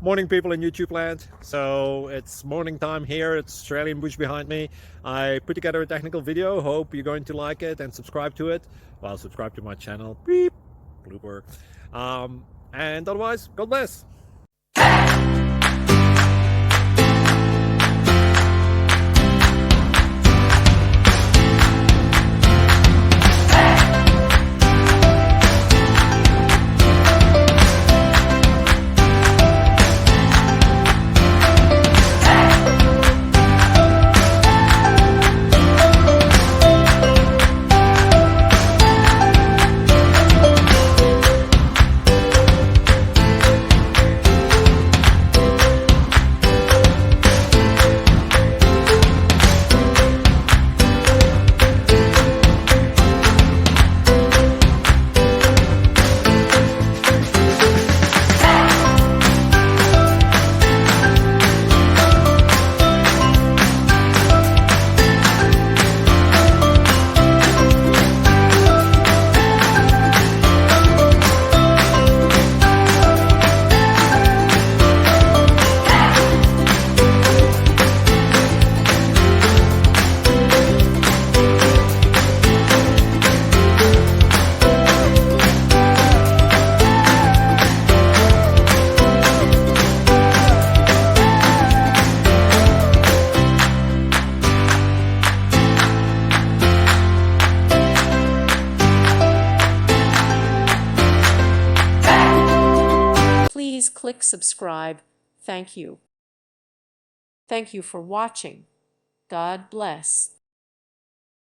Morning, people in YouTube land. So it's morning time here. It's Australian bush behind me. I put together a technical video. Hope you're going to like it and subscribe to it. Well, subscribe to my channel. Beep. Blooper. And otherwise, God bless. Please click subscribe. Thank you. Thank you for watching. God bless.